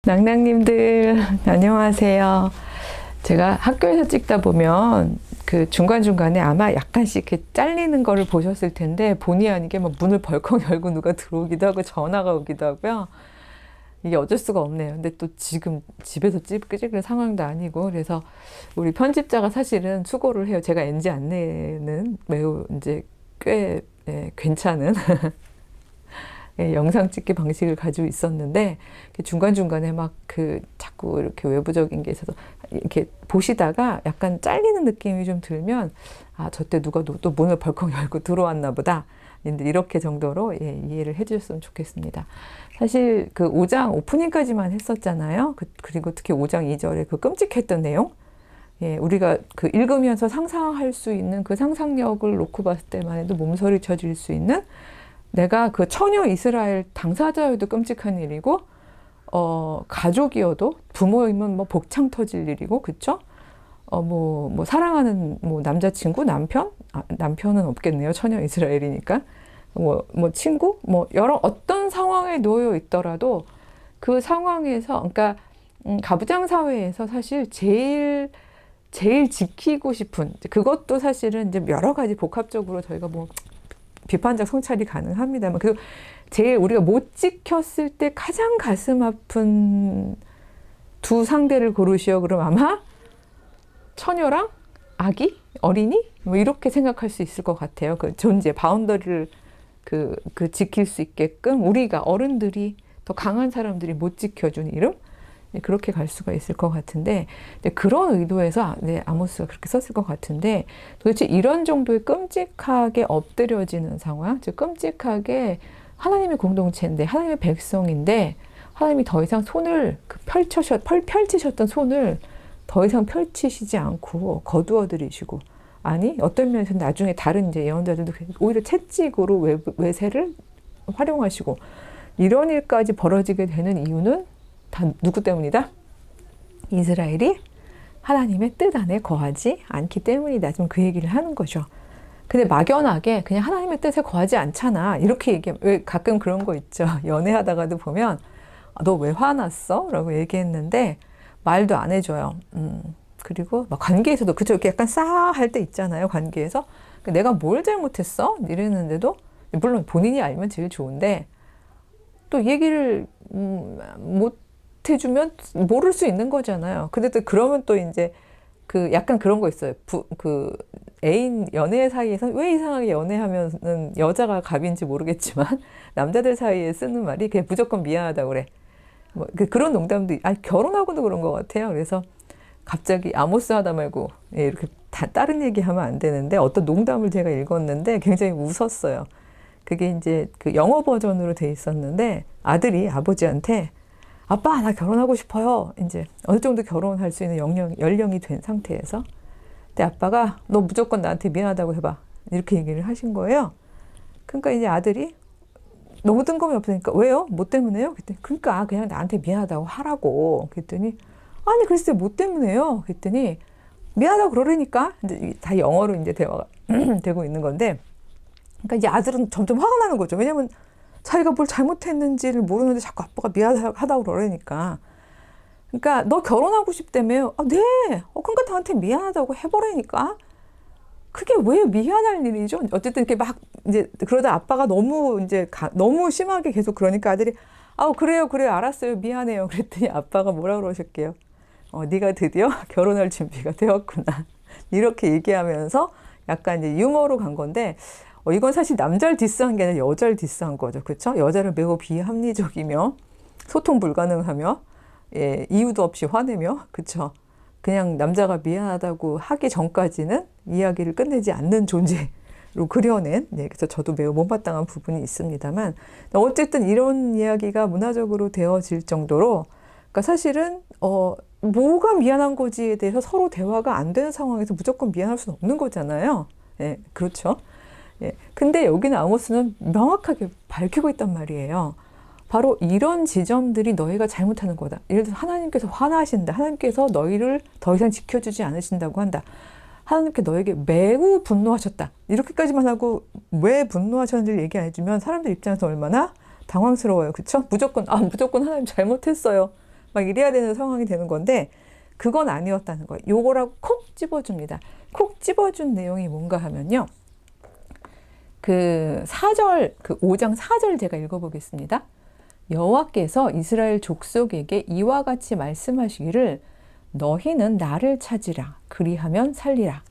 낭낭님들 안녕하세요. 제가 학교에서 찍다 보면 그 중간중간에 아마 약간씩 이렇게 잘리는 거를 보셨을 텐데, 본의 아니게 막 문을 벌컥 열고 누가 들어오기도 하고 전화가 오기도 하고요. 이게 어쩔 수가 없네요. 근데 또 지금 집에서 찍을 상황도 아니고, 그래서 우리 편집자가 사실은 수고를 해요. 제가 NG 안내는 매우 이제 꽤 괜찮은 영상 찍기 방식을 가지고 있었는데, 중간중간에 막 자꾸 이렇게 외부적인 게 있어서 이렇게 보시다가 약간 잘리는 느낌이 좀 들면, 아, 저때 누가 또 문을 벌컥 열고 들어왔나 보다. 이렇게 정도로 이해를 해 주셨으면 좋겠습니다. 사실 그 5장 오프닝까지만 했었잖아요. 그리고 특히 5장 2절에 그 끔찍했던 내용. 우리가 읽으면서 상상할 수 있는 그 상상력을 놓고 봤을 때만 해도 몸서리 쳐질 수 있는, 내가 그 처녀 이스라엘 당사자여도 끔찍한 일이고, 가족이어도 부모이면 뭐 복창 터질 일이고, 그쵸? 뭐 사랑하는 남자친구, 남편은 없겠네요. 처녀 이스라엘이니까. 뭐 친구? 여러 어떤 상황에 놓여 있더라도 그 상황에서, 그러니까, 가부장 사회에서 사실 제일 지키고 싶은, 그것도 사실은 이제 여러 가지 복합적으로 저희가 비판적 성찰이 가능합니다만, 제일 우리가 못 지켰을 때 가장 가슴 아픈 두 상대를 고르시오. 그럼 아마 처녀랑 아기? 어린이? 이렇게 생각할 수 있을 것 같아요. 그 존재, 바운더리를 지킬 수 있게끔 우리가, 어른들이, 더 강한 사람들이 못 지켜준 이름? 그렇게 갈 수가 있을 것 같은데, 그런 의도에서 아모스가 그렇게 썼을 것 같은데, 도대체 이런 정도의 끔찍하게 엎드려지는 상황, 즉 끔찍하게 하나님의 공동체인데, 하나님의 백성인데, 하나님이 더 이상 손을 펼치셨던 손을 더 이상 펼치시지 않고 거두어들이시고, 아니 어떤 면에서 나중에 다른 이제 예언자들도 오히려 채찍으로 외세를 활용하시고, 이런 일까지 벌어지게 되는 이유는 다 누구 때문이다? 이스라엘이 하나님의 뜻 안에 거하지 않기 때문이다. 지금 그 얘기를 하는 거죠. 근데 막연하게 그냥 하나님의 뜻에 거하지 않잖아, 이렇게 왜 가끔 그런 거 있죠. 연애하다가도 보면 너 왜 화났어? 라고 얘기했는데 말도 안 해줘요. 그리고 막 관계에서도 그쵸, 이렇게 약간 싸할 때 있잖아요. 관계에서 내가 뭘 잘못했어? 이랬는데도, 물론 본인이 알면 제일 좋은데, 또 얘기를 못 해주면 모를 수 있는 거잖아요. 근데 또 그러면 또 이제 약간 그런 거 있어요. 애인 연애 사이에서 왜 이상하게 연애하면은 여자가 갑인지 모르겠지만 남자들 사이에 쓰는 말이 그냥 무조건 미안하다고 그래. 그런 농담도, 결혼하고도 그런 것 같아요. 그래서 갑자기 아모스 하다 말고 이렇게 다른 얘기하면 안 되는데, 어떤 농담을 제가 읽었는데 굉장히 웃었어요. 그게 이제 영어 버전으로 돼 있었는데, 아들이 아버지한테 아빠, 나 결혼하고 싶어요. 이제 어느 정도 결혼할 수 있는 연령이 된 상태에서. 근데 아빠가 너 무조건 나한테 미안하다고 해봐. 이렇게 얘기를 하신 거예요. 그러니까 이제 아들이 너무 뜬금이 없으니까, 왜요? 뭐 때문에요? 그랬더니, 그러니까 그냥 나한테 미안하다고 하라고. 그랬더니, 아니 글쎄 뭐 때문에요? 그랬더니 미안하다고 그러려니까. 이제 다 영어로 이제 대화가 되고 있는 건데, 그러니까 이제 아들은 점점 화가 나는 거죠. 왜냐면 자기가 뭘 잘못했는지를 모르는데 자꾸 아빠가 미안하다고 그러니까. 그러니까 너 결혼하고 싶다며? 네. 그러니까 나한테 미안하다고 해버리니까. 그게 왜 미안할 일이죠? 어쨌든 이렇게 막 이제 그러다 아빠가 너무 심하게 계속 그러니까 아들이, 그래요, 알았어요, 미안해요. 그랬더니 아빠가 뭐라 그러셨게요? 네가 드디어 결혼할 준비가 되었구나. 이렇게 얘기하면서 약간 이제 유머로 간 건데, 이건 사실 남자를 디스한 게 아니라 여자를 디스한 거죠. 그렇죠? 여자를 매우 비합리적이며 소통 불가능하며, 이유도 없이 화내며, 그렇죠? 그냥 남자가 미안하다고 하기 전까지는 이야기를 끝내지 않는 존재로 그려낸, 그래서 저도 매우 못마땅한 부분이 있습니다만, 어쨌든 이런 이야기가 문화적으로 되어질 정도로, 그러니까 사실은 뭐가 미안한 거지에 대해서 서로 대화가 안 되는 상황에서 무조건 미안할 수는 없는 거잖아요. 그렇죠? 근데 여기는 아모스는 명확하게 밝히고 있단 말이에요. 바로 이런 지점들이 너희가 잘못하는 거다. 예를 들어서 하나님께서 화나신다. 하나님께서 너희를 더 이상 지켜주지 않으신다고 한다. 하나님께 너에게 매우 분노하셨다. 이렇게까지만 하고 왜 분노하셨는지를 얘기 안 해주면 사람들 입장에서 얼마나 당황스러워요. 그쵸? 무조건 하나님 잘못했어요. 막 이래야 되는 상황이 되는 건데 그건 아니었다는 거예요. 요거라고 콕 집어줍니다. 콕 집어준 내용이 뭔가 하면요. 그 4절, 그 5장 4절 제가 읽어보겠습니다. 여호와께서 이스라엘 족속에게 이와 같이 말씀하시기를 너희는 나를 찾으라. 그리하면 살리라.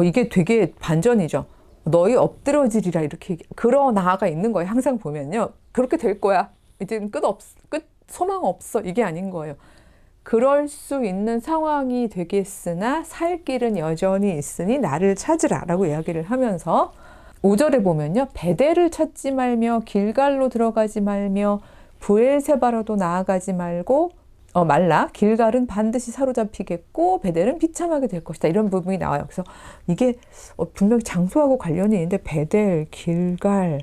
이게 되게 반전이죠. 너희 엎드러지리라 이렇게 그러나가 있는 거예요. 항상 보면요. 그렇게 될 거야. 이제 끝 소망 없어. 이게 아닌 거예요. 그럴 수 있는 상황이 되겠으나 살 길은 여전히 있으니 나를 찾으라 라고 이야기를 하면서 5절에 보면요. 베델을 찾지 말며 길갈로 들어가지 말며 브엘세바로도 나아가지 말라. 길갈은 반드시 사로잡히겠고 베델은 비참하게 될 것이다. 이런 부분이 나와요. 그래서 이게 분명히 장소하고 관련이 있는데 베델, 길갈,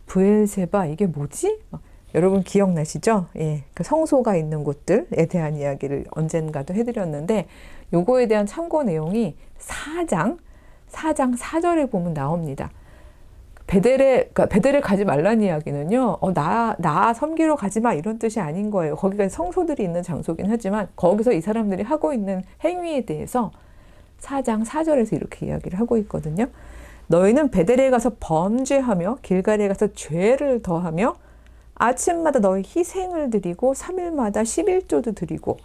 브엘세바 이게 뭐지? 여러분 기억나시죠? 예, 그 성소가 있는 곳들에 대한 이야기를 언젠가도 해드렸는데 요거에 대한 참고 내용이 4장 4절에 보면 나옵니다. 베델에 가지 말라는 이야기는요, 나 섬기러 가지 마 이런 뜻이 아닌 거예요. 거기가 성소들이 있는 장소긴 하지만 거기서 이 사람들이 하고 있는 행위에 대해서 4장 4절에서 이렇게 이야기를 하고 있거든요. 너희는 베델에 가서 범죄하며 길갈에 가서 죄를 더하며 아침마다 너희 희생을 드리고 3일마다 11조도 드리고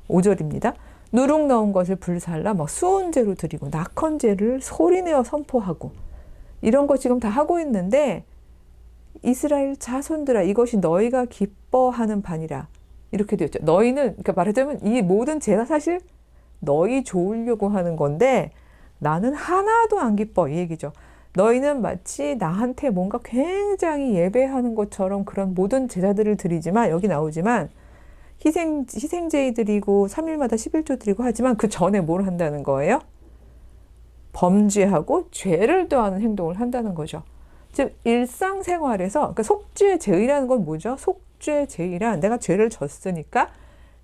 5절입니다. 누룩 넣은 것을 불살라 수온제로 드리고 낙헌제를 소리내어 선포하고 이런 거 지금 다 하고 있는데 이스라엘 자손들아 이것이 너희가 기뻐하는 바니라 이렇게 되었죠. 너희는 그러니까 말하자면 이 모든 제가 사실 너희 좋으려고 하는 건데 나는 하나도 안 기뻐 이 얘기죠. 너희는 마치 나한테 뭔가 굉장히 예배하는 것처럼 그런 모든 제사들을 드리지만 여기 나오지만 희생제의 드리고 3일마다 11조 드리고 하지만 그 전에 뭘 한다는 거예요? 범죄하고 죄를 더하는 행동을 한다는 거죠. 즉 일상생활에서 그러니까 속죄 제의라는 건 뭐죠? 속죄 제의란 내가 죄를 졌으니까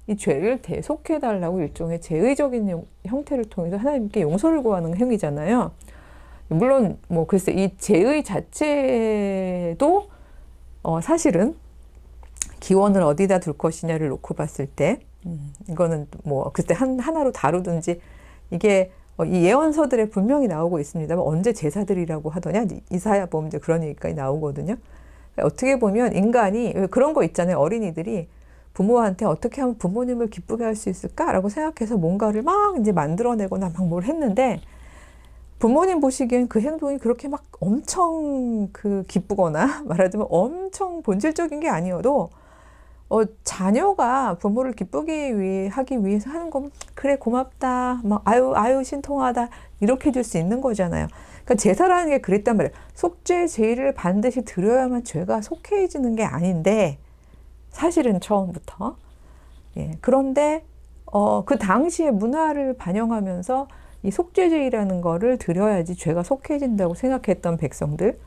이 죄를 대속해달라고 일종의 제의적인 형태를 통해서 하나님께 용서를 구하는 행위잖아요. 물론 글쎄 이 제의 자체도 사실은 기원을 어디다 둘 것이냐를 놓고 봤을 때 이거는 그때 하나로 다루든지 이게 이 예언서들에 분명히 나오고 있습니다만 언제 제사드리라고 하더냐 이사야 보면 이제 그런 얘기까지 나오거든요. 어떻게 보면 인간이 그런 거 있잖아요. 어린이들이 부모한테 어떻게 하면 부모님을 기쁘게 할 수 있을까라고 생각해서 뭔가를 막 이제 만들어내거나 막 뭘 했는데 부모님 보시기엔 그 행동이 그렇게 막 엄청 기쁘거나 말하자면 엄청 본질적인 게 아니어도 자녀가 부모를 기쁘게 하기 위해서 하는 건 그래 고맙다 막 아유 신통하다 이렇게 해줄 수 있는 거잖아요. 그러니까 제사라는 게 그랬단 말이에요. 속죄 제의를 반드시 드려야만 죄가 속해지는 게 아닌데 사실은 처음부터 그런데 그 당시의 문화를 반영하면서 이 속죄제의라는 거를 드려야지 죄가 속해진다고 생각했던 백성들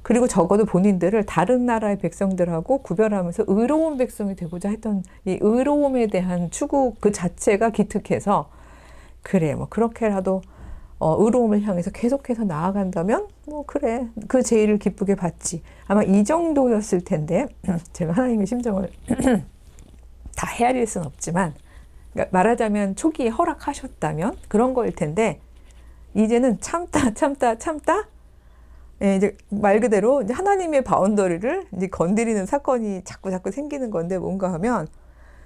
그리고 적어도 본인들을 다른 나라의 백성들하고 구별하면서 의로운 백성이 되고자 했던 이 의로움에 대한 추구 그 자체가 기특해서 그래 그렇게라도 의로움을 향해서 계속해서 나아간다면 그래 그 제의를 기쁘게 받지 아마 이 정도였을 텐데 제가 하나님의 심정을 다 헤아릴 수는 없지만 그러니까 말하자면 초기에 허락하셨다면 그런 거일 텐데 이제는 참다 이제 말 그대로 이제 하나님의 바운더리를 이제 건드리는 사건이 자꾸 생기는 건데 뭔가 하면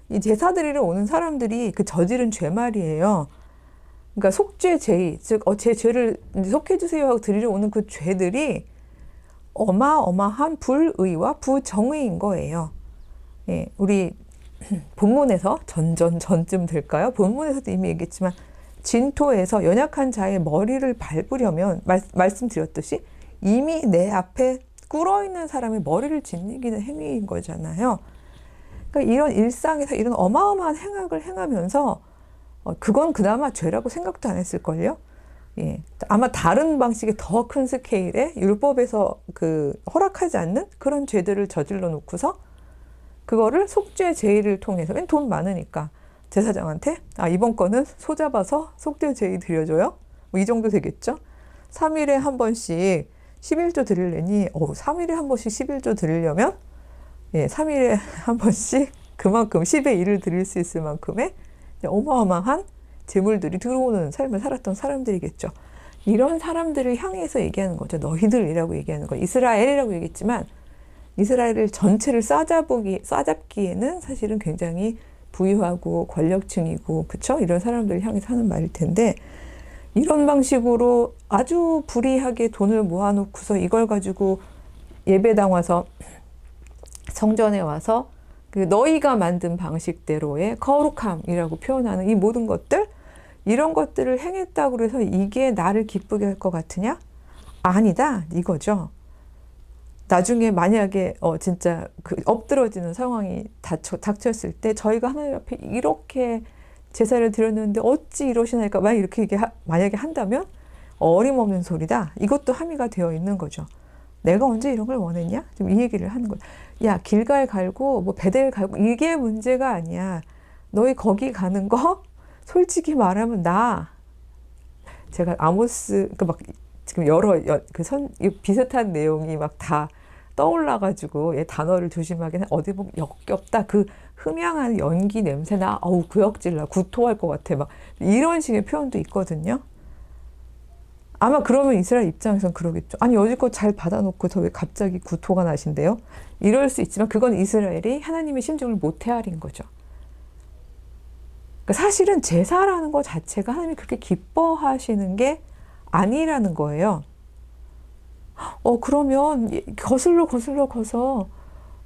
이 제사 드리러 오는 사람들이 그 저지른 죄 말이에요. 그러니까 속죄 제의, 즉 제 죄를 속해 주세요 하고 드리러 오는 그 죄들이 어마어마한 불의와 부정의인 거예요. 우리 본문에서 전쯤 될까요? 본문에서도 이미 얘기했지만 진토에서 연약한 자의 머리를 밟으려면 말씀드렸듯이 이미 내 앞에 꿇어있는 사람의 머리를 짓이기는 행위인 거잖아요. 그러니까 이런 일상에서 이런 어마어마한 행악을 행하면서 그건 그나마 죄라고 생각도 안 했을걸요. 아마 다른 방식의 더 큰 스케일의 율법에서 허락하지 않는 그런 죄들을 저질러 놓고서 그거를 속죄 제의를 통해서 돈 많으니까 제사장한테 이번 거는 소 잡아서 속죄 제의 드려줘요. 뭐 이 정도 되겠죠? 3일에 한 번씩 11조 드리려니 3일에 한 번씩 11조 드리려면 3일에 한 번씩 그만큼 10의 1을 드릴 수 있을 만큼의 어마어마한 재물들이 들어오는 삶을 살았던 사람들이겠죠. 이런 사람들을 향해서 얘기하는 거죠. 너희들이라고 얘기하는 거. 이스라엘이라고 얘기했지만 이스라엘을 전체를 싸잡기에는 사실은 굉장히 부유하고 권력층이고 그쵸? 이런 사람들을 향해서 하는 말일 텐데 이런 방식으로 아주 불이하게 돈을 모아놓고서 이걸 가지고 예배당 와서 성전에 와서 그 너희가 만든 방식대로의 거룩함이라고 표현하는 이 모든 것들 이런 것들을 행했다고 해서 이게 나를 기쁘게 할 것 같으냐? 아니다 이거죠. 나중에 만약에 진짜 그 엎드러지는 상황이 닥쳤을 때 저희가 하나님 앞에 이렇게 제사를 드렸는데 어찌 이러시나이까 만약에 한다면 어림없는 소리다. 이것도 함의가 되어 있는 거죠. 내가 언제 이런 걸 원했냐? 지금 이 얘기를 하는 거야. 야, 길갈 갈고 뭐 베델 갈고 이게 문제가 아니야. 너희 거기 가는 거 솔직히 말하면 제가 아모스 막 지금 비슷한 내용이 막 다 떠올라가지고 단어를 조심하게 어디 보면 역겹다. 그 흠양한 연기 냄새나 구역질나 구토할 것 같아. 막 이런 식의 표현도 있거든요. 아마 그러면 이스라엘 입장에서는 그러겠죠. 아니 여지껏 잘 받아놓고서 왜 갑자기 구토가 나신대요? 이럴 수 있지만 그건 이스라엘이 하나님의 심정을 못 헤아린 거죠. 그러니까 사실은 제사라는 것 자체가 하나님이 그렇게 기뻐하시는 게 아니라는 거예요. 그러면 거슬러 가서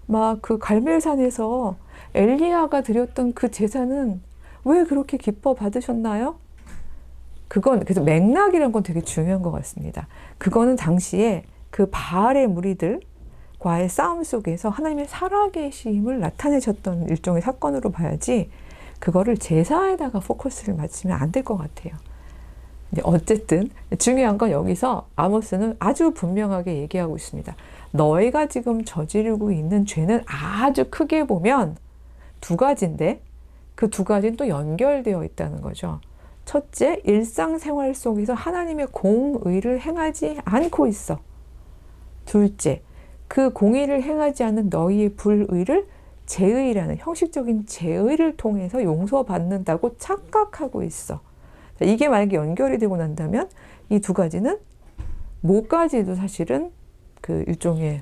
막 그 갈멜산에서 엘리야가 드렸던 그 제사는 왜 그렇게 기뻐 받으셨나요? 그래서 맥락이라는 건 되게 중요한 것 같습니다. 그거는 당시에 그 바알의 무리들과의 싸움 속에서 하나님의 살아계심을 나타내셨던 일종의 사건으로 봐야지 그거를 제사에다가 포커스를 맞추면 안 될 것 같아요. 어쨌든 중요한 건 여기서 아모스는 아주 분명하게 얘기하고 있습니다. 너희가 지금 저지르고 있는 죄는 아주 크게 보면 두 가지인데 그 두 가지는 또 연결되어 있다는 거죠. 첫째, 일상생활 속에서 하나님의 공의를 행하지 않고 있어. 둘째, 그 공의를 행하지 않는 너희의 불의를 제의라는 형식적인 제의를 통해서 용서받는다고 착각하고 있어. 이게 만약에 연결이 되고 난다면 이 두 가지는 뭐까지도 사실은 그 일종의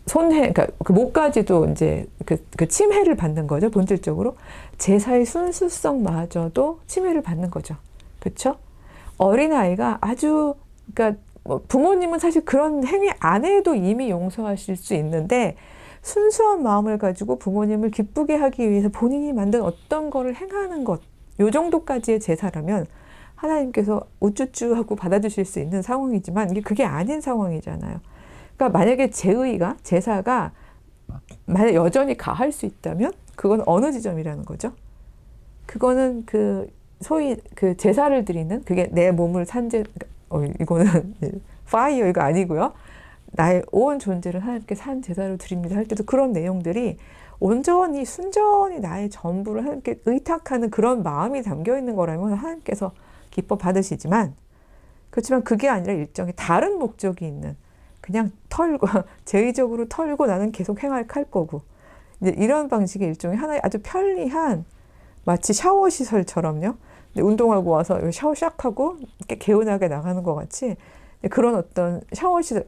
그러니까 그 뭐까지도 이제 그 침해를 받는 거죠. 본질적으로 제사의 순수성마저도 침해를 받는 거죠. 그렇죠? 어린아이가 그러니까 뭐 부모님은 사실 그런 행위 안 해도 이미 용서하실 수 있는데 순수한 마음을 가지고 부모님을 기쁘게 하기 위해서 본인이 만든 어떤 거를 행하는 것, 요 정도까지의 제사라면 하나님께서 우쭈쭈 하고 받아주실 수 있는 상황이지만 이게 그게 아닌 상황이잖아요. 그러니까 만약에 제사가 만약 여전히 가할 수 있다면 그건 어느 지점이라는 거죠? 그거는 소위 제사를 드리는 그게 내 몸을 이거는 파이어 이거 아니고요. 나의 온 존재를 하나님께 산 제사로 드립니다 할 때도 그런 내용들이 온전히 순전히 나의 전부를 하나님께 의탁하는 그런 마음이 담겨 있는 거라면 하나님께서 기뻐 받으시지만 그렇지만 그게 아니라 일종의 다른 목적이 있는 그냥 제의적으로 털고 나는 계속 할 거고 이제 이런 방식의 일종의 하나의 아주 편리한 마치 샤워 시설처럼요. 운동하고 와서 샤워 샥 하고 이렇게 개운하게 나가는 것 같이 그런 어떤 샤워 시설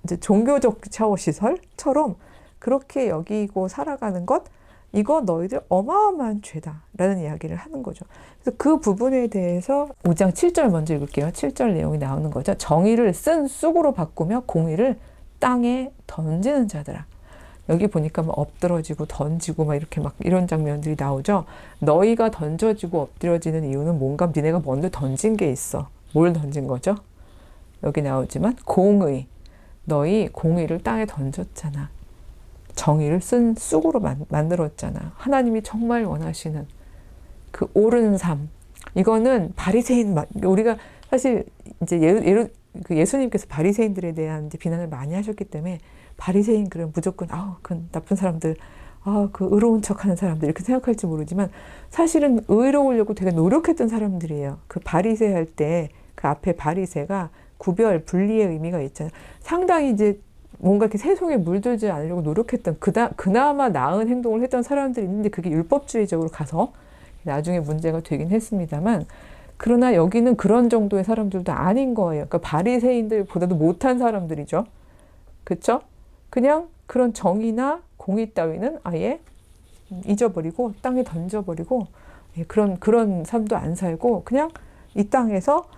이제 종교적 샤워 시설처럼 그렇게 여기고 살아가는 것 이거 너희들 어마어마한 죄다라는 이야기를 하는 거죠. 그래서 그 부분에 대해서 5장 7절 먼저 읽을게요. 7절 내용이 나오는 거죠. 정의를 쓴 쑥으로 바꾸며 공의를 땅에 던지는 자들아. 여기 보니까 막 엎드러지고 던지고 막 이렇게 막 이런 장면들이 나오죠. 너희가 던져지고 엎드려지는 이유는 뭔가 니네가 먼저 던진 게 있어. 뭘 던진 거죠? 여기 나오지만 너희 공의를 땅에 던졌잖아. 정의를 쓴 쑥으로 만들었잖아. 하나님이 정말 원하시는 그 옳은 삶. 이거는 바리새인 우리가 사실 이제 예수님께서 바리새인들에 대한 이제 비난을 많이 하셨기 때문에 바리새인 그럼 무조건 그 나쁜 사람들 아, 그 의로운 척 하는 사람들 이렇게 생각할지 모르지만 사실은 의로우려고 되게 노력했던 사람들이에요. 그 바리새 할 때 그 앞에 바리새가 구별, 분리의 의미가 있잖아요. 상당히 이제 뭔가 이렇게 세속에 물들지 않으려고 노력했던 그나마 나은 행동을 했던 사람들이 있는데 그게 율법주의적으로 가서 나중에 문제가 되긴 했습니다만 그러나 여기는 그런 정도의 사람들도 아닌 거예요. 그러니까 바리새인들보다도 못한 사람들이죠. 그렇죠? 그냥 그런 정의나 공의 따위는 아예 잊어버리고 땅에 던져버리고 그런 삶도 안 살고 그냥 이 땅에서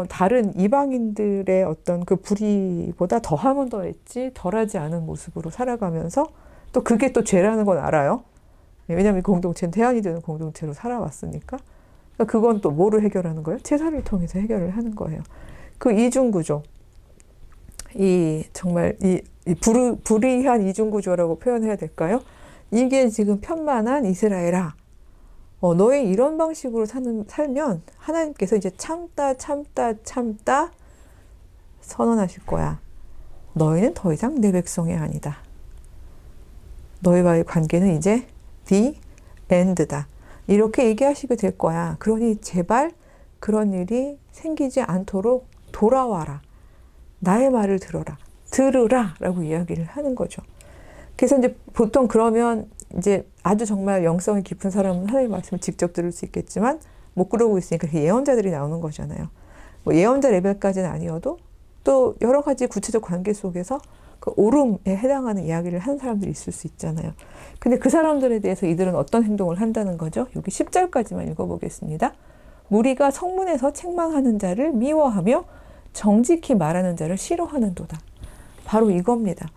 다른 이방인들의 어떤 그 불의보다 더하면 더했지 덜하지 않은 모습으로 살아가면서 또 그게 또 죄라는 건 알아요. 왜냐하면 공동체는 대안이 되는 공동체로 살아왔으니까. 그러니까 그건 또 뭐로 해결하는 거예요? 제사를 통해서 해결을 하는 거예요. 그 이중구조. 정말 불의한 이중구조라고 표현해야 될까요? 이게 지금 편만한 이스라엘아. 너희 이런 방식으로 살면 하나님께서 이제 참다 선언하실 거야. 너희는 더 이상 내 백성이 아니다. 너희와의 관계는 이제 the end다. 이렇게 얘기하시게 될 거야. 그러니 제발 그런 일이 생기지 않도록 돌아와라. 나의 말을 들으라 라고 이야기를 하는 거죠. 그래서 이제 보통 그러면 이제 아주 정말 영성이 깊은 사람은 하나님의 말씀을 직접 들을 수 있겠지만 못 그러고 있으니까 예언자들이 나오는 거잖아요. 뭐 예언자 레벨까지는 아니어도 또 여러 가지 구체적 관계 속에서 그 오름에 해당하는 이야기를 하는 사람들이 있을 수 있잖아요. 근데 그 사람들에 대해서 이들은 어떤 행동을 한다는 거죠? 여기 10절까지만 읽어보겠습니다. 무리가 성문에서 책망하는 자를 미워하며 정직히 말하는 자를 싫어하는도다. 바로 이겁니다.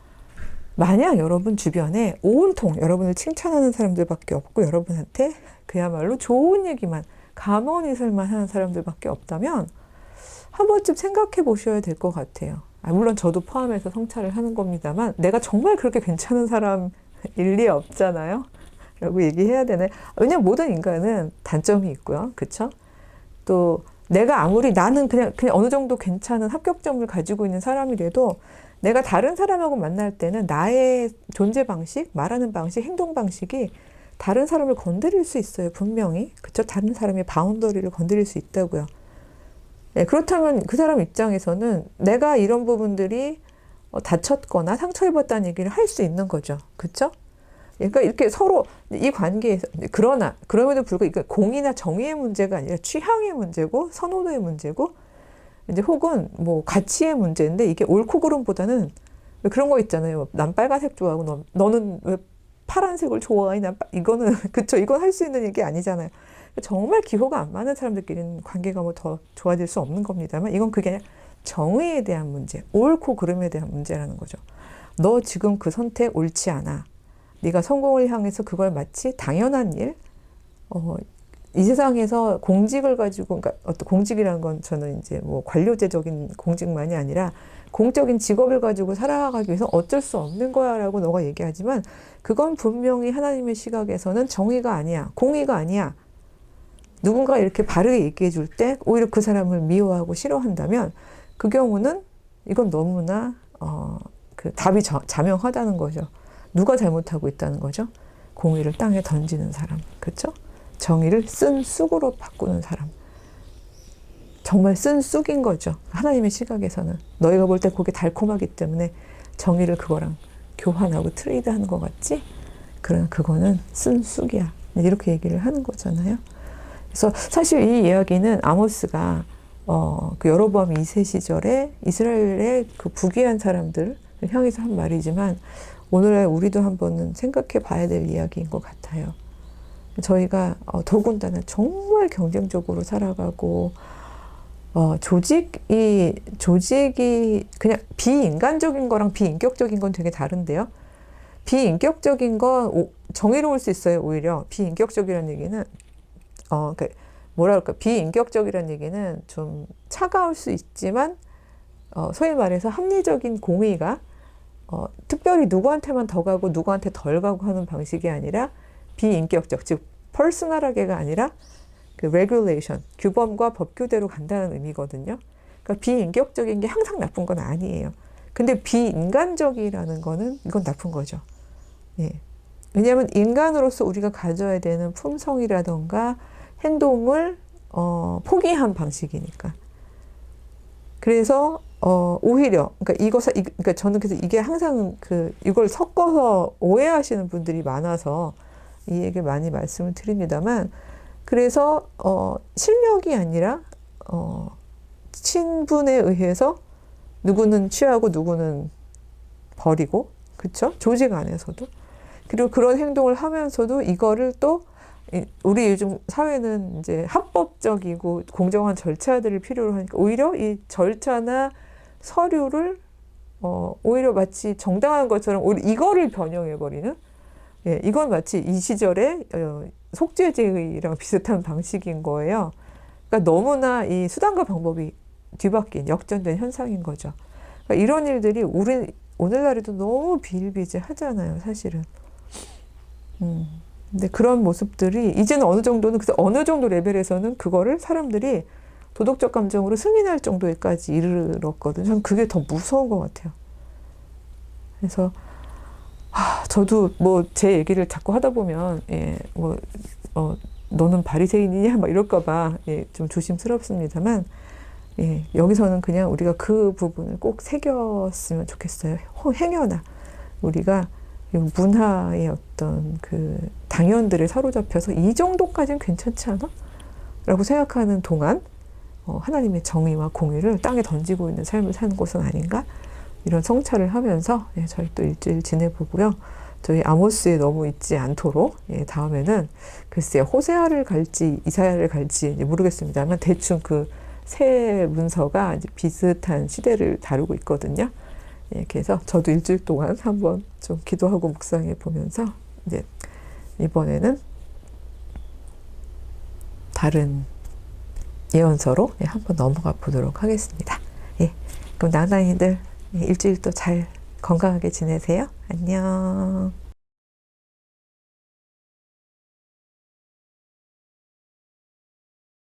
만약 여러분 주변에 온통 여러분을 칭찬하는 사람들밖에 없고 여러분한테 그야말로 좋은 얘기만 감언이설만 하는 사람들밖에 없다면 한 번쯤 생각해 보셔야 될 것 같아요. 물론 저도 포함해서 성찰을 하는 겁니다만 내가 정말 그렇게 괜찮은 사람일 리 없잖아요. 라고 얘기해야 되네. 왜냐면 모든 인간은 단점이 있고요. 그쵸? 또 내가 아무리 나는 그냥 어느 정도 괜찮은 합격점을 가지고 있는 사람이라도 내가 다른 사람하고 만날 때는 나의 존재 방식, 말하는 방식, 행동 방식이 다른 사람을 건드릴 수 있어요. 분명히. 그쵸? 다른 사람의 바운더리를 건드릴 수 있다고요. 네, 그렇다면 그 사람 입장에서는 내가 이런 부분들이 다쳤거나 상처입었다는 얘기를 할 수 있는 거죠. 그쵸? 그러니까 이렇게 서로 이 관계에서 그럼에도 불구하고 공의나 정의의 문제가 아니라 취향의 문제고 선호도의 문제고 이제 혹은 뭐 가치의 문제인데 이게 옳고 그름보다는 그런 거 있잖아요. 난 빨간색 좋아하고 너는 왜 파란색을 좋아해? 이거는 그쵸? 이건 할 수 있는 얘기 아니잖아요. 정말 기호가 안 맞는 사람들끼리는 관계가 뭐 더 좋아질 수 없는 겁니다만 이건 그게 아니라 정의에 대한 문제, 옳고 그름에 대한 문제라는 거죠. 너 지금 그 선택 옳지 않아. 네가 성공을 향해서 그걸 마치 당연한 일, 이 세상에서 공직을 가지고, 그러니까 어떤 공직이라는 건 저는 이제 뭐 관료제적인 공직만이 아니라 공적인 직업을 가지고 살아가기 위해서 어쩔 수 없는 거야라고 너가 얘기하지만 그건 분명히 하나님의 시각에서는 정의가 아니야, 공의가 아니야. 누군가 이렇게 바르게 얘기해 줄 때 오히려 그 사람을 미워하고 싫어한다면 그 경우는 이건 너무나 그 답이 자명하다는 거죠. 누가 잘못하고 있다는 거죠? 공의를 땅에 던지는 사람, 그렇죠? 정의를 쓴 쑥으로 바꾸는 사람. 정말 쓴 쑥인 거죠. 하나님의 시각에서는. 너희가 볼 때 그게 달콤하기 때문에 정의를 그거랑 교환하고 트레이드하는 것 같지? 그러나 그거는 쓴 쑥이야. 이렇게 얘기를 하는 거잖아요. 그래서 사실 이 이야기는 아모스가 그 여로보암 2세 시절에 이스라엘의 그 부귀한 사람들을 향해서 한 말이지만 오늘날 우리도 한번은 생각해 봐야 될 이야기인 것 같아요. 저희가 더군다나 정말 경쟁적으로 살아가고 조직이 그냥 비인간적인 거랑 비인격적인 건 되게 다른데요. 비인격적인 건 정의로울 수 있어요. 오히려 비인격적이라는 얘기는 뭐랄까 비인격적이라는 얘기는 좀 차가울 수 있지만 소위 말해서 합리적인 공의가 특별히 누구한테만 더 가고 누구한테 덜 가고 하는 방식이 아니라 비인격적, 즉 퍼스널하게가 아니라 그 레귤레이션, 규범과 법규대로 간다는 의미거든요. 그러니까 비인격적인 게 항상 나쁜 건 아니에요. 근데 비인간적이라는 거는 이건 나쁜 거죠. 예. 왜냐하면 인간으로서 우리가 가져야 되는 품성이라던가 행동을 포기한 방식이니까. 그래서 오히려 그러니까 저는 그래서 이게 항상 이걸 섞어서 오해하시는 분들이 많아서 이 얘기를 많이 말씀을 드립니다만, 그래서 실력이 아니라 친분에 의해서 누구는 취하고 누구는 버리고, 그쵸? 조직 안에서도. 그리고 그런 행동을 하면서도 이거를 또 우리 요즘 사회는 이제 합법적이고 공정한 절차들을 필요로 하니까 오히려 이 절차나 서류를 오히려 마치 정당한 것처럼 오히려 이거를 변형해버리는, 예, 이건 마치 이 시절의 속죄제의랑 비슷한 방식인 거예요. 그러니까 너무나 이 수단과 방법이 뒤바뀐 역전된 현상인 거죠. 그러니까 이런 일들이 우리 오늘날에도 너무 비일비재하잖아요, 사실은. 근데 그런 모습들이 이제는 어느 정도는, 그래서 어느 정도 레벨에서는 그거를 사람들이 도덕적 감정으로 승인할 정도에까지 이르렀거든요. 저는 그게 더 무서운 것 같아요. 그래서 저도 뭐 제 얘기를 자꾸 하다 보면, 예, 너는 바리새인이냐 막 이럴까봐, 예, 좀 조심스럽습니다만, 예, 여기서는 그냥 우리가 그 부분을 꼭 새겼으면 좋겠어요. 행여나 우리가 문화의 어떤 당연들에 사로잡혀서 이 정도까지는 괜찮지 않아? 라고 생각하는 동안 하나님의 정의와 공의를 땅에 던지고 있는 삶을 사는 곳은 아닌가? 이런 성찰을 하면서, 예, 저희 또 일주일 지내보고요. 저희 아모스에 너무 있지 않도록, 예, 다음에는 글쎄요, 호세아를 갈지 이사야를 갈지 모르겠습니다만 대충 세 문서가 이제 비슷한 시대를 다루고 있거든요. 예, 그래서 저도 일주일 동안 한번 좀 기도하고 묵상해 보면서 이제 이번에는 다른 예언서로, 예, 한번 넘어가 보도록 하겠습니다. 예, 그럼 나나이들, 예, 일주일 또 잘 건강하게 지내세요. 안녕.